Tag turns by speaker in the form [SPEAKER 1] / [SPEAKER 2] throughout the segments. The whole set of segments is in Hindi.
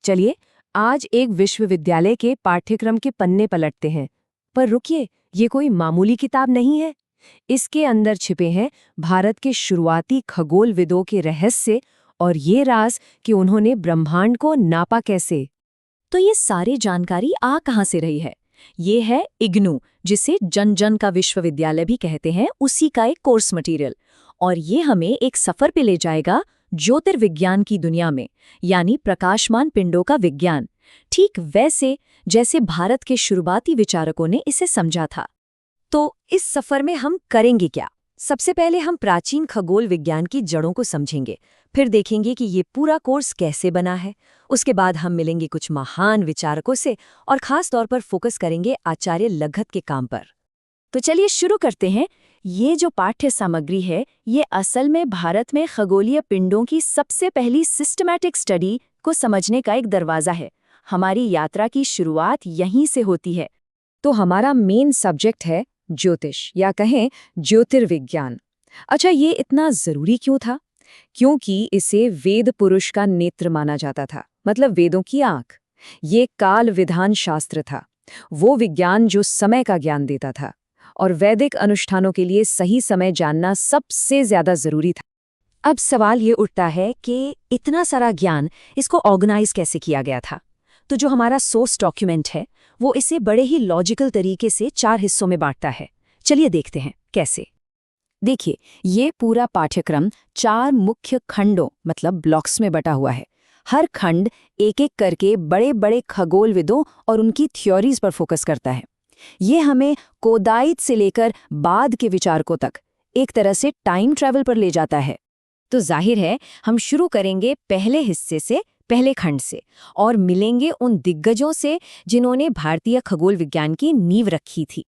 [SPEAKER 1] चलिए आज एक विश्वविद्यालय के पाठ्यक्रम के पन्ने पलटते हैं। पर रुकिए, ये कोई मामूली किताब नहीं है। इसके अंदर छिपे हैं भारत के शुरुआती खगोलविदों के रहस्य और ये राज कि उन्होंने ब्रह्मांड को नापा कैसे।
[SPEAKER 2] तो ये सारी जानकारी आ कहाँ से रही है? ये है इग्नू, जिसे जन जन का विश्वविद्यालय भी कहते हैं, उसी का एक कोर्स मटेरियल। और ये हमें एक सफर पे ले जाएगा ज्योतिर्विज्ञान की दुनिया में, यानी प्रकाशमान पिंडों का विज्ञान, ठीक वैसे जैसे भारत के शुरुआती विचारकों ने इसे समझा था। तो इस सफर में हम करेंगे क्या? सबसे पहले हम प्राचीन खगोल विज्ञान की जड़ों को समझेंगे, फिर देखेंगे कि ये पूरा कोर्स कैसे बना है। उसके बाद हम मिलेंगे कुछ महान विचारकों से और खास तौर पर फोकस करेंगे आचार्य लघत के काम पर। तो चलिए शुरू करते हैं। ये जो पाठ्य सामग्री है, ये असल में भारत में खगोलीय पिंडों की सबसे पहली सिस्टमैटिक स्टडी को समझने का एक दरवाज़ा है। हमारी यात्रा की शुरुआत यहीं से होती है। तो हमारा मेन सब्जेक्ट है ज्योतिष, या कहें ज्योतिर्विज्ञान। अच्छा, ये इतना ज़रूरी क्यों था? क्योंकि इसे वेद पुरुष का नेत्र माना जाता था, मतलब वेदों की आंख। ये काल विधान शास्त्र था, वो विज्ञान जो समय का ज्ञान देता था, और वैदिक अनुष्ठानों के लिए सही समय जानना सबसे ज्यादा जरूरी था। अब सवाल ये उठता है कि इतना सारा ज्ञान, इसको ऑर्गेनाइज कैसे किया गया था? तो जो हमारा सोर्स डॉक्यूमेंट है, वो इसे बड़े ही लॉजिकल तरीके से 4 हिस्सों में बांटता है। चलिए देखते हैं कैसे। देखिए, ये पूरा पाठ्यक्रम 4 मुख्य खंडों, मतलब ब्लॉक्स में बटा हुआ है। हर खंड एक एक करके बड़े बड़े खगोलविदों और उनकी थ्योरीज पर फोकस करता है। ये हमें कोदाइत से लेकर बाद के विचारकों तक एक तरह से टाइम ट्रैवल पर ले जाता है। तो जाहिर है हम शुरू करेंगे पहले हिस्से से, पहले खंड से, और मिलेंगे उन दिग्गजों से जिन्होंने भारतीय खगोल विज्ञान की नींव रखी थी।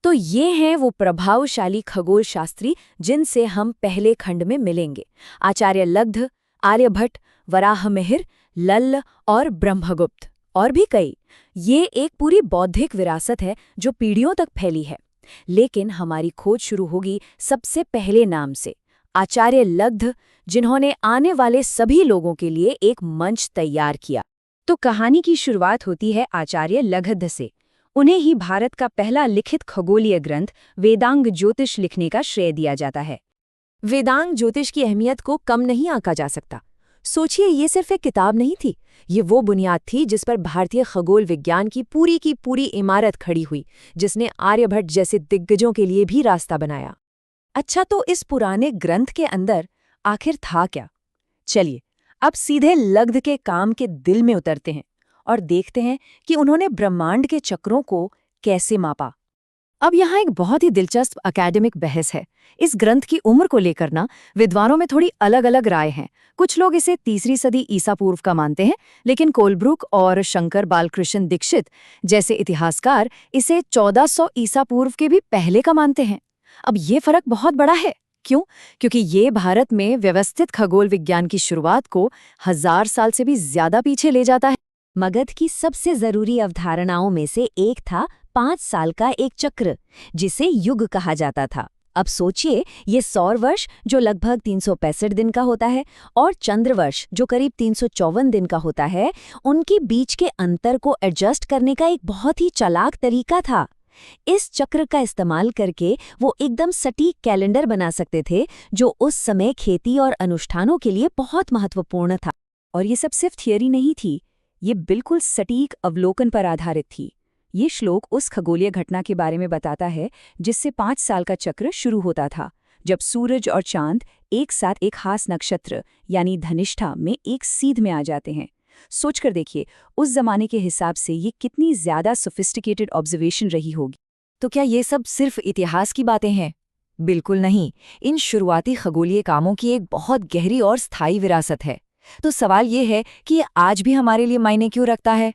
[SPEAKER 2] तो ये हैं वो प्रभावशाली खगोल शास्त्री जिनसे हम पहले खंड में मिलेंगे। आचार्य लघ्ध, आर्यभट्ट, वराहमिहिर, लल्ल और ब्रह्मगुप्त, और भी कई। ये एक पूरी बौद्धिक विरासत है जो पीढ़ियों तक फैली है। लेकिन हमारी खोज शुरू होगी सबसे पहले नाम से, आचार्य लघ्ध, जिन्होंने आने वाले सभी लोगों के लिए एक मंच तैयार किया। तो कहानी की शुरुआत होती है आचार्य लघ्ध से। उन्हें ही भारत का पहला लिखित खगोलीय ग्रंथ वेदांग ज्योतिष लिखने का श्रेय दिया जाता है। वेदांग ज्योतिष की अहमियत को कम नहीं आंका जा सकता। सोचिए, ये सिर्फ एक किताब नहीं थी, ये वो बुनियाद थी जिस पर भारतीय खगोल विज्ञान की पूरी इमारत खड़ी हुई, जिसने आर्यभट्ट जैसे दिग्गजों के लिए भी रास्ता बनाया। अच्छा, तो इस पुराने ग्रंथ के अंदर आखिर था क्या? चलिए अब सीधे लघ्ध के काम के दिल में उतरते हैं और देखते हैं कि उन्होंने ब्रह्मांड के चक्रों को कैसे मापा। अब यहाँ एक बहुत ही दिलचस्प एकेडमिक बहस है। इस ग्रंथ की उम्र को लेकर ना विद्वानों में थोड़ी अलग अलग राय हैं। कुछ लोग इसे 3री सदी ईसा पूर्व का मानते हैं, लेकिन कोलब्रुक और शंकर बालकृष्ण दीक्षित जैसे इतिहासकार इसे 1400 ईसा पूर्व के भी पहले का मानते हैं। अब ये फर्क बहुत बड़ा है। क्यों? क्योंकि ये भारत में व्यवस्थित खगोल विज्ञान की शुरुआत को 1000 साल से भी ज्यादा पीछे ले जाता है। मगध की सबसे जरूरी अवधारणाओं में से एक था 5 साल का एक चक्र, जिसे युग कहा जाता था। अब सोचिए, ये सौर वर्ष जो लगभग 365 दिन का होता है और चंद्र वर्ष जो करीब 354 दिन का होता है, उनके बीच के अंतर को एडजस्ट करने का एक बहुत ही चालाक तरीका था। इस चक्र का इस्तेमाल करके वो एकदम सटीक कैलेंडर बना सकते थे, जो उस समय खेती और अनुष्ठानों के लिए बहुत महत्वपूर्ण था। और ये सब सिर्फ थियरी नहीं थी, ये बिल्कुल सटीक अवलोकन पर आधारित थी। ये श्लोक उस खगोलीय घटना के बारे में बताता है जिससे 5 साल का चक्र शुरू होता था, जब सूरज और चांद एक साथ एक खास नक्षत्र यानी धनिष्ठा में एक सीध में आ जाते हैं। सोचकर देखिए, उस जमाने के हिसाब से ये कितनी ज्यादा सोफिस्टिकेटेड ऑब्जर्वेशन रही होगी। तो क्या ये सब सिर्फ इतिहास की बातें हैं? बिल्कुल नहीं। इन शुरुआती खगोलीय कामों की एक बहुत गहरी और स्थायी विरासत है। तो सवाल ये है कि ये आज भी हमारे लिए मायने क्यों रखता है?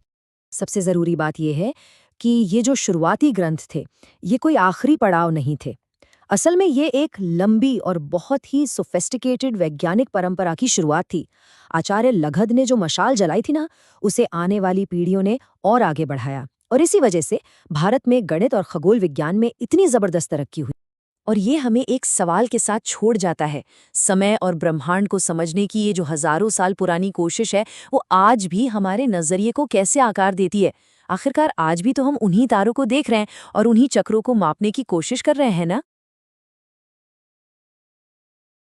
[SPEAKER 2] सबसे जरूरी बात यह है कि ये जो शुरुआती ग्रंथ थे, ये कोई आखिरी पड़ाव नहीं थे। असल में ये एक लंबी और बहुत ही सोफिस्टिकेटेड वैज्ञानिक परंपरा की शुरुआत थी। आचार्य लघद ने जो मशाल जलाई थी ना, उसे आने वाली पीढ़ियों ने और आगे बढ़ाया, और इसी वजह से भारत में गणित और खगोल विज्ञान में इतनी जबरदस्त तरक्की हुई। और ये हमें एक सवाल के साथ छोड़ जाता है। समय और ब्रह्मांड को समझने की ये जो हजारों साल पुरानी कोशिश है, वो आज भी हमारे नजरिए को कैसे आकार देती है? आखिरकार आज भी तो हम उन्हीं तारों को देख रहे हैं और उन्हीं चक्रों को मापने की कोशिश कर रहे हैं ना।